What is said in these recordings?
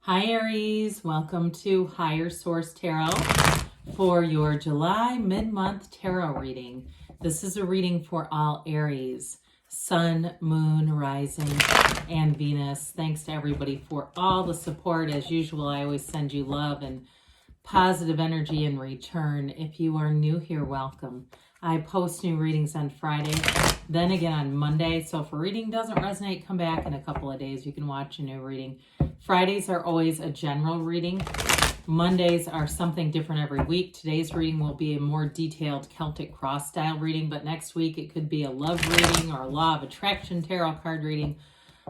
Hi Aries, welcome to Higher Source Tarot for your July mid-month tarot reading. This is a reading for all Aries, Sun, Moon, Rising, and Venus. Thanks to everybody for all the support. As usual, I always send you love and positive energy in return. If you are new here, welcome. I post new readings on Friday, then again on Monday. So if a reading doesn't resonate, come back in a couple of days. You can watch a new reading. Fridays are always a general reading. Mondays are something different every week. Today's reading will be a more detailed Celtic cross style reading, but next week it could be a love reading or a law of attraction tarot card reading.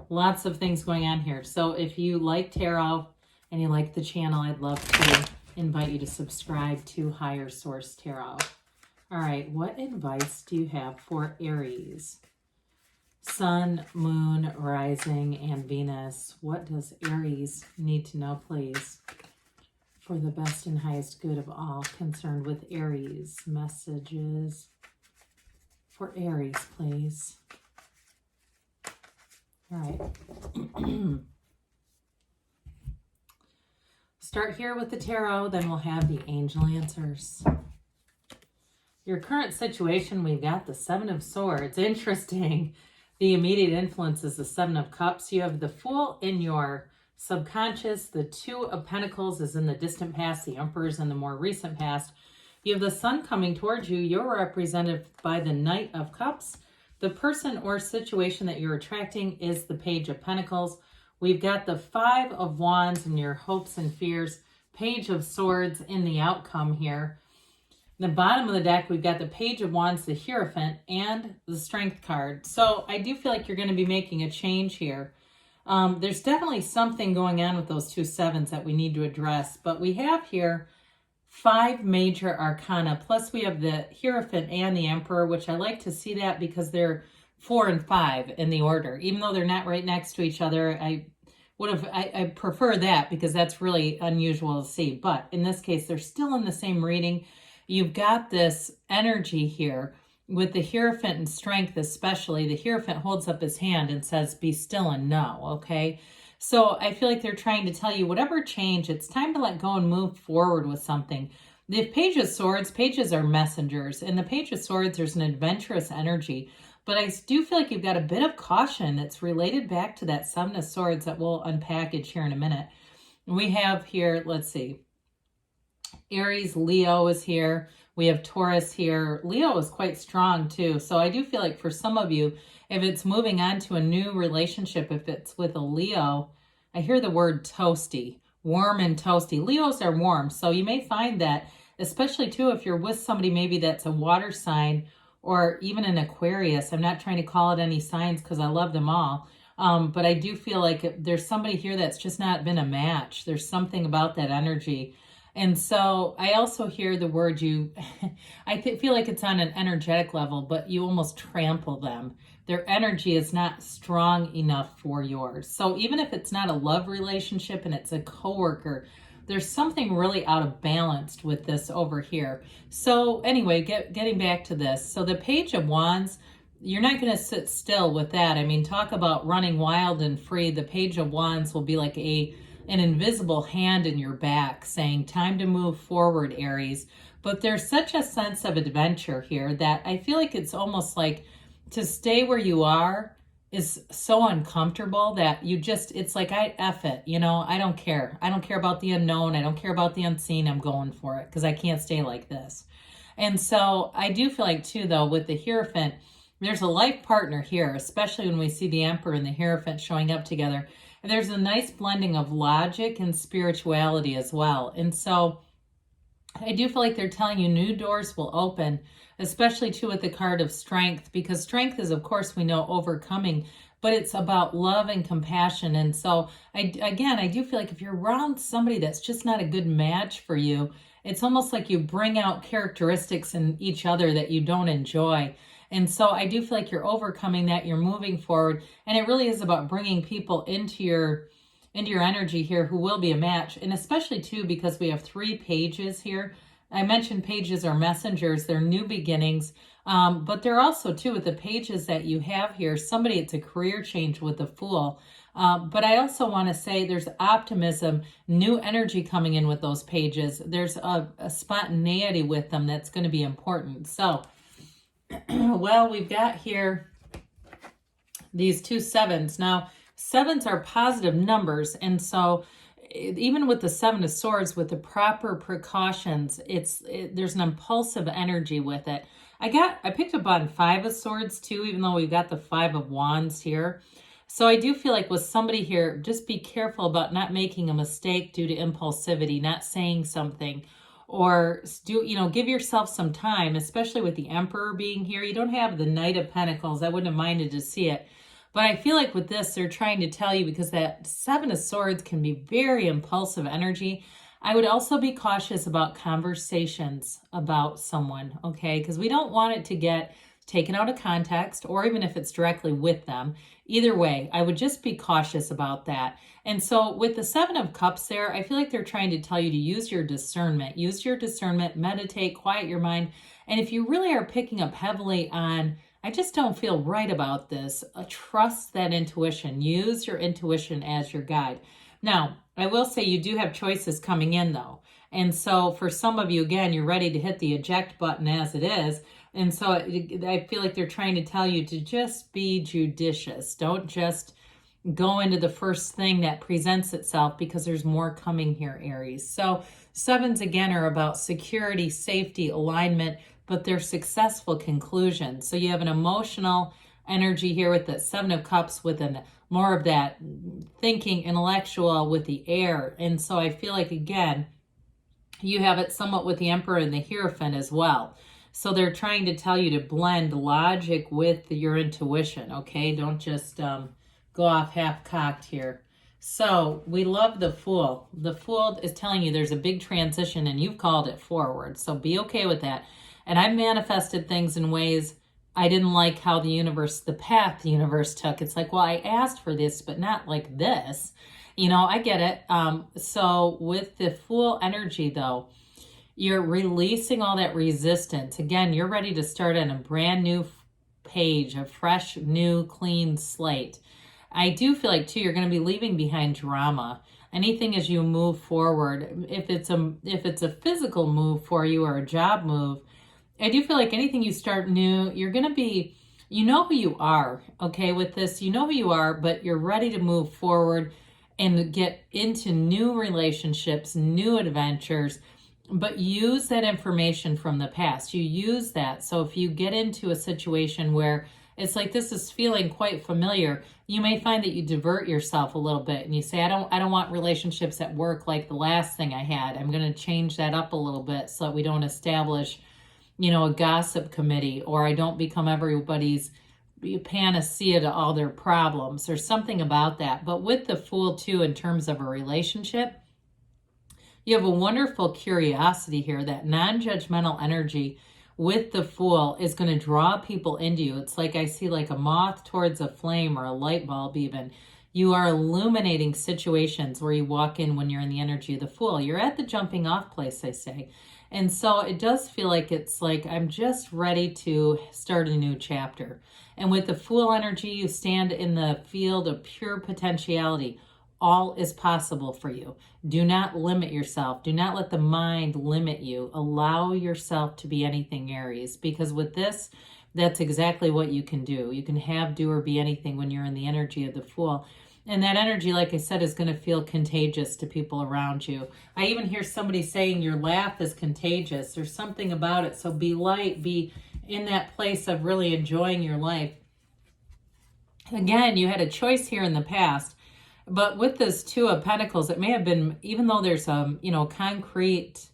Lots of things going on here. So if you like tarot and you like the channel, I'd love to invite you to subscribe to Higher Source Tarot. All right, what advice do you have for Aries? Sun, Moon, Rising, and Venus. What does Aries need to know, please, for the best and highest good of all concerned with Aries? Messages for Aries, please. All right. Start here with the tarot, then we'll have the angel answers. Your current situation, we've got the Seven of Swords. Interesting. The immediate influence is the Seven of Cups. You have the Fool in your subconscious. The Two of Pentacles is in the distant past. The Emperor is in the more recent past. You have the Sun coming towards you. You're represented by the Knight of Cups. The person or situation that you're attracting is the Page of Pentacles. We've got the Five of Wands in your hopes and fears. Page of Swords in the outcome here. The bottom of the deck, we've got the Page of Wands, the Hierophant, and the Strength card. So I do feel like you're going to be making a change here. There's definitely something going on with those two sevens that we need to address. But we have here 5 major arcana. Plus we have the Hierophant and the Emperor, which I like to see that because they're 4 and 5 in the order. Even though they're not right next to each other, I prefer that because that's really unusual to see. But in this case, they're still in the same reading. You've got this energy here with the Hierophant and Strength especially. The Hierophant holds up his hand and says, be still and know, okay? So I feel like they're trying to tell you whatever change, it's time to let go and move forward with something. The Page of Swords, pages are messengers. In the Page of Swords, there's an adventurous energy. But I do feel like you've got a bit of caution that's related back to that Seven of Swords that we'll unpackage here in a minute. We have here, let's see. Aries, Leo is here. We have Taurus here. Leo is quite strong too. So I do feel like for some of you, if it's moving on to a new relationship, if it's with a Leo, I hear the word toasty, warm and toasty. Leos are warm. So you may find that, especially too, if you're with somebody maybe that's a water sign or even an Aquarius. I'm not trying to call it any signs because I love them all. But I do feel like there's somebody here that's just not been a match. There's something about that energy. And so I also hear the word I feel like it's on an energetic level, but you almost trample them. Their energy is not strong enough for yours. So even if it's not a love relationship and it's a coworker, there's something really out of balance with this over here. So anyway, getting back to this. So the Page of Wands, you're not going to sit still with that. I mean, talk about running wild and free. The Page of Wands will be like an invisible hand in your back saying, time to move forward, Aries. But there's such a sense of adventure here that I feel like it's almost like to stay where you are is so uncomfortable that it's like, I F it, I don't care. I don't care about the unknown. I don't care about the unseen. I'm going for it because I can't stay like this. And so I do feel like too, though, with the Hierophant, there's a life partner here, especially when we see the Emperor and the Hierophant showing up together. And there's a nice blending of logic and spirituality as well. And so I do feel like they're telling you new doors will open, especially too with the card of Strength, because strength is, of course, we know overcoming, but it's about love and compassion. And so I do feel like if you're around somebody that's just not a good match for you, it's almost like you bring out characteristics in each other that you don't enjoy. And so I do feel like you're overcoming that, you're moving forward, and it really is about bringing people into your energy here who will be a match, and especially too because we have 3 pages here. I mentioned pages are messengers, they're new beginnings, but they're also too with the pages that you have here, it's a career change with the Fool. But I also want to say there's optimism, new energy coming in with those pages. There's a spontaneity with them that's going to be important. So, well, we've got here these 2 sevens. Now, sevens are positive numbers. And so even with the 7 of Swords, with the proper precautions, there's an impulsive energy with it. I picked up on 5 of Swords too, even though we've got the 5 of Wands here. So I do feel like with somebody here, just be careful about not making a mistake due to impulsivity, not saying something, or give yourself some time, especially with the Emperor being here. You don't have the Knight of Pentacles. I wouldn't have minded to see it. But I feel like with this, they're trying to tell you, because that 7 of Swords can be very impulsive energy. I would also be cautious about conversations about someone, okay? Because we don't want it to get taken out of context, or even if it's directly with them. Either way, I would just be cautious about that. And so with the 7 of Cups there, I feel like they're trying to tell you to use your discernment. Use your discernment, meditate, quiet your mind. And if you really are picking up heavily on, I just don't feel right about this, trust that intuition. Use your intuition as your guide. Now, I will say you do have choices coming in though. And so for some of you, again, you're ready to hit the eject button as it is. And so I feel like they're trying to tell you to just be judicious. Don't just go into the first thing that presents itself, because there's more coming here, Aries. So 7s again are about security, safety, alignment, but they're successful conclusions. So you have an emotional energy here with the 7 of Cups, with more of that thinking, intellectual with the air. And so I feel like, again, you have it somewhat with the Emperor and the Hierophant as well. So they're trying to tell you to blend logic with your intuition, okay? Don't just go off half-cocked here. So we love the Fool. The Fool is telling you there's a big transition, and you've called it forward. So be okay with that. And I've manifested things in ways I didn't like how the path the universe took. It's like, well, I asked for this, but not like this. I get it. So with the Fool energy, though, you're releasing all that resistance. Again, you're ready to start on a brand new page, a fresh, new, clean slate. I do feel like, too, you're going to be leaving behind drama. Anything as you move forward, if it's a physical move for you or a job move, I do feel like anything you start new, you're going to be, you know who you are, okay, with this. You know who you are, but you're ready to move forward and get into new relationships, new adventures. But use that information from the past. You use that. So if you get into a situation where it's like this is feeling quite familiar, you may find that you divert yourself a little bit and you say, I don't want relationships at work like the last thing I had. I'm going to change that up a little bit so that we don't establish, a gossip committee, or I don't become everybody's panacea to all their problems. There's something about that. But with the Fool too, in terms of a relationship, you have a wonderful curiosity here. That non-judgmental energy with the Fool is going to draw people into you. It's like I see like a moth towards a flame, or a light bulb even. You are illuminating situations where you walk in when you're in the energy of the Fool. You're at the jumping off place, I say. And so it does feel like it's like I'm just ready to start a new chapter. And with the Fool energy, you stand in the field of pure potentiality. All is possible for you. Do not limit yourself. Do not let the mind limit you. Allow yourself to be anything, Aries, because with this, that's exactly what you can do. You can have, do, or be anything when you're in the energy of the Fool. And that energy, like I said, is going to feel contagious to people around you. I even hear somebody saying your laugh is contagious. There's something about it. So be light. Be in that place of really enjoying your life. Again, you had a choice here in the past. But with this 2 of Pentacles, it may have been, even though there's concrete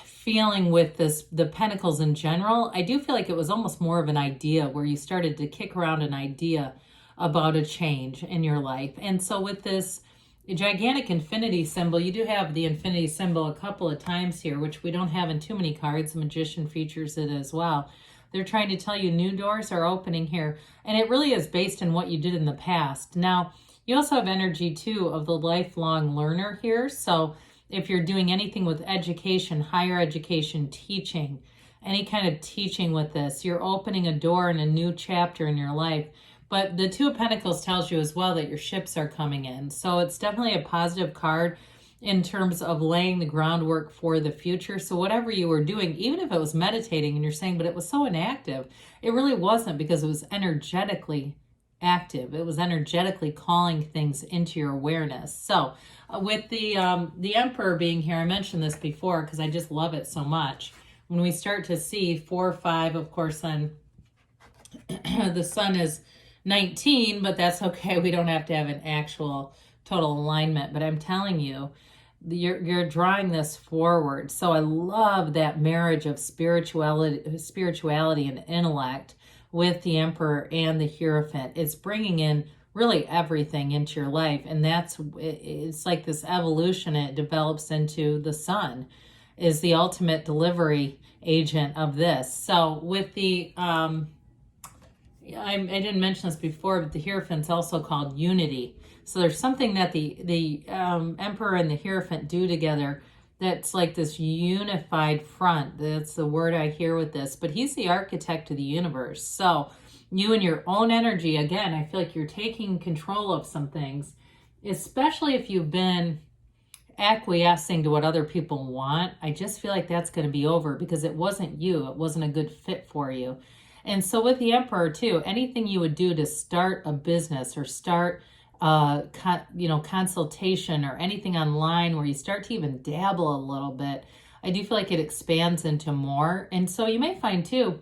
feeling with the Pentacles in general, I do feel like it was almost more of an idea where you started to kick around an idea about a change in your life. And so with this gigantic infinity symbol, you do have the infinity symbol a couple of times here, which we don't have in too many cards. The Magician features it as well. They're trying to tell you new doors are opening here. And it really is based on what you did in the past. Now, you also have energy, too, of the lifelong learner here. So if you're doing anything with education, higher education, teaching, any kind of teaching with this, you're opening a door in a new chapter in your life. But the Two of Pentacles tells you as well that your ships are coming in. So it's definitely a positive card in terms of laying the groundwork for the future. So whatever you were doing, even if it was meditating and you're saying, but it was so inactive, it really wasn't, because it was energetically active. It was energetically calling things into your awareness. So with the Emperor being here, I mentioned this before because I just love it so much. When we start to see 4, 5, of course, then the Sun is 19, but that's okay. We don't have to have an actual total alignment. But I'm telling you, you're drawing this forward. So I love that marriage of spirituality and intellect with the Emperor and the Hierophant. It's bringing in really everything into your life, and it's like this evolution. It develops into the Sun is the ultimate delivery agent of this. So with the I didn't mention this before, but the Hierophant's also called unity. So there's something that the Emperor and the Hierophant do together that's like this unified front. That's the word I hear with this. But he's the architect of the universe. So you and your own energy, again, I feel like you're taking control of some things, especially if you've been acquiescing to what other people want. I just feel like that's going to be over because it wasn't you. It wasn't a good fit for you. And so with the Emperor too, anything you would do to start a business or start consultation or anything online where you start to even dabble a little bit, I do feel like it expands into more. And so you may find too,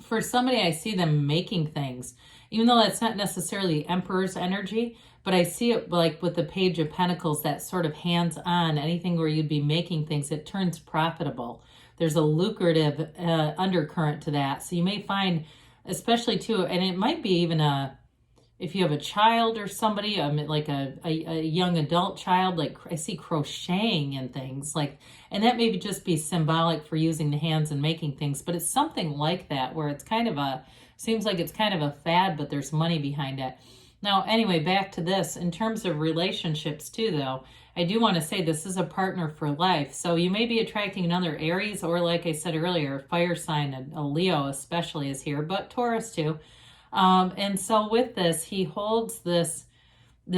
for somebody, I see them making things, even though that's not necessarily the Emperor's energy, but I see it like with the Page of Pentacles, that sort of hands-on, anything where you'd be making things, it turns profitable. There's a lucrative undercurrent to that. So you may find, especially too, and it might be even if you have a child or somebody, like a young adult child, like I see crocheting and things like, and that may just be symbolic for using the hands and making things, but it's something like that where it's kind of seems like it's kind of a fad, but there's money behind it. Now, anyway, back to this. In terms of relationships too, though, I do want to say this is a partner for life. So you may be attracting another Aries, or like I said earlier, fire sign, and a Leo especially is here, but Taurus too. And so with this, he holds this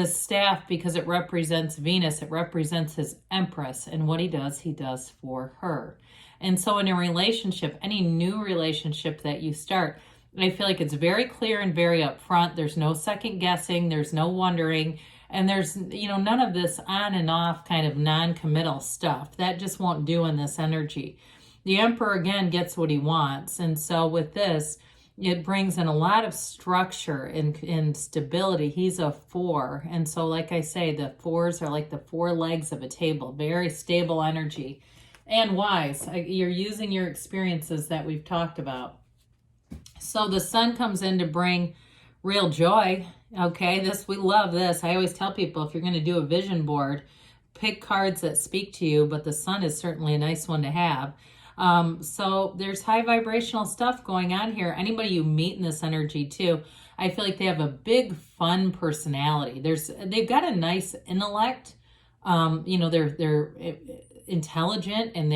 staff because it represents Venus. It represents his Empress. And what he does for her. And so in a relationship, any new relationship that you start, I feel like it's very clear and very upfront. There's no second guessing. There's no wondering. And there's, none of this on and off kind of non-committal stuff. That just won't do in this energy. The Emperor, again, gets what he wants. And so with this, it brings in a lot of structure and stability. He's a 4. And so like I say, the 4s are like the 4 legs of a table. Very stable energy. And wise. You're using your experiences that we've talked about. So the Sun comes in to bring real joy. Okay, we love this. I always tell people, if you're going to do a vision board, pick cards that speak to you, but the Sun is certainly a nice one to have. So there's high vibrational stuff going on here. Anybody you meet in this energy too, I feel like they have a big fun personality. They've got a nice intellect. They're intelligent and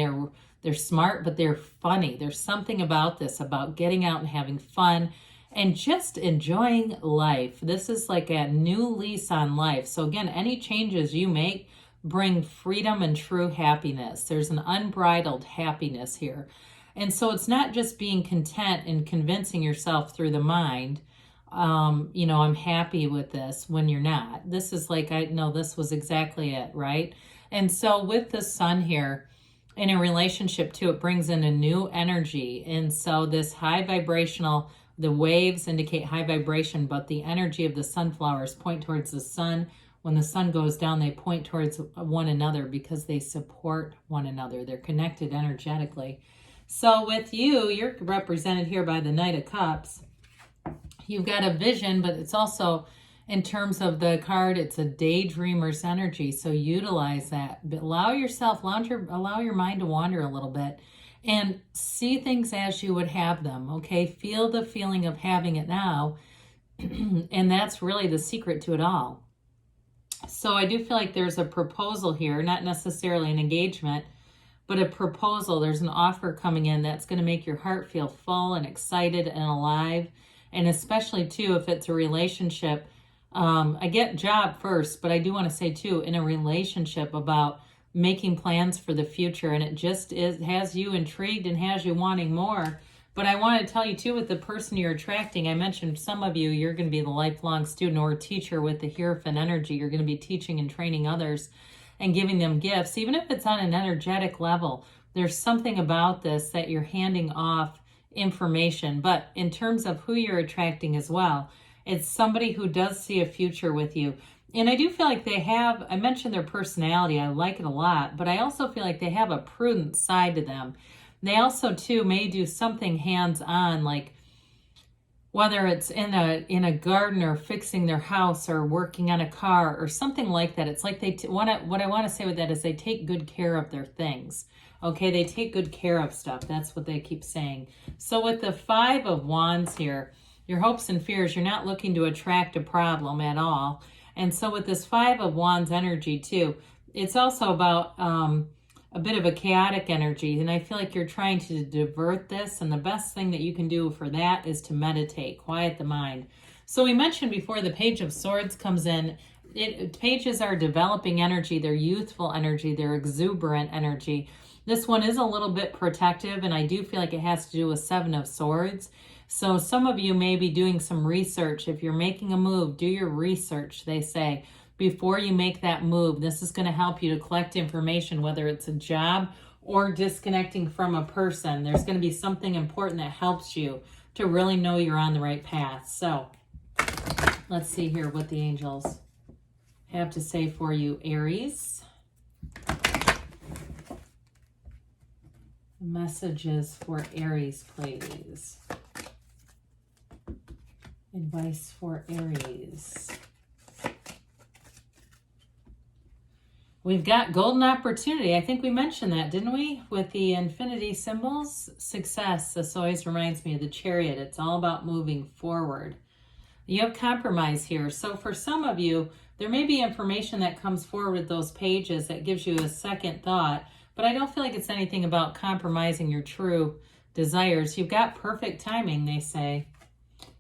they're smart, but they're funny. There's something about this, about getting out and having fun and just enjoying life. This is like a new lease on life. So again, any changes you make bring freedom and true happiness. There's an unbridled happiness here. And so it's not just being content and convincing yourself through the mind, I'm happy with this, when you're not. This is like, I know this was exactly it, right? And so with the Sun here, in a relationship too, it brings in a new energy. And so this high vibrational, the waves indicate high vibration, but the energy of the sunflowers point towards the Sun. When the Sun goes down, they point towards one another because they support one another. They're connected energetically. So with you, you're represented here by the Knight of Cups. You've got a vision, but it's also, in terms of the card, it's a daydreamer's energy. So utilize that. But allow your mind to wander a little bit and see things as you would have them, okay? Feel the feeling of having it now. And that's really the secret to it all. So I do feel like there's a proposal here, not necessarily an engagement, but a proposal. There's an offer coming in that's going to make your heart feel full and excited and alive. And especially too, if it's a relationship, I get job first, but I do want to say too, in a relationship about making plans for the future, and it just has you intrigued and has you wanting more. But I want to tell you too, with the person you're attracting, I mentioned some of you, you're going to be the lifelong student or teacher with the Hierophant energy. You're going to be teaching and training others and giving them gifts, even if it's on an energetic level. There's something about this that you're handing off information. But in terms of who you're attracting as well, it's somebody who does see a future with you. And I do feel like they have, I mentioned their personality, I like it a lot, but I also feel like they have a prudent side to them. They also too may do something hands-on, like whether it's in a garden or fixing their house or working on a car or something like that. It's like what I want to say with that is they take good care of their things. Okay, they take good care of stuff. That's what they keep saying. So with the 5 of Wands here, your hopes and fears, you're not looking to attract a problem at all. And so with this 5 of Wands energy too, it's also about a bit of a chaotic energy. And I feel like you're trying to divert this. And the best thing that you can do for that is to meditate, quiet the mind. So we mentioned before the Page of Swords comes in. Pages are developing energy. They're youthful energy. They're exuberant energy. This one is a little bit protective. And I do feel like it has to do with 7 of Swords. So some of you may be doing some research. If you're making a move, do your research, they say, before you make that move. This is going to help you to collect information, whether it's a job or disconnecting from a person. There's going to be something important that helps you to really know you're on the right path. So let's see here what the angels have to say for you, Aries. Messages for Aries, please. Advice for Aries. We've got golden opportunity. I think we mentioned that, didn't we? With the infinity symbols, success. This always reminds me of the Chariot. It's all about moving forward. You have compromise here. So for some of you, there may be information that comes forward with those pages that gives you a second thought, but I don't feel like it's anything about compromising your true desires. You've got perfect timing, they say.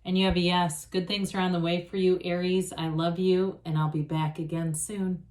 And you have a yes. Good things are on the way for you, Aries. I love you, and I'll be back again soon.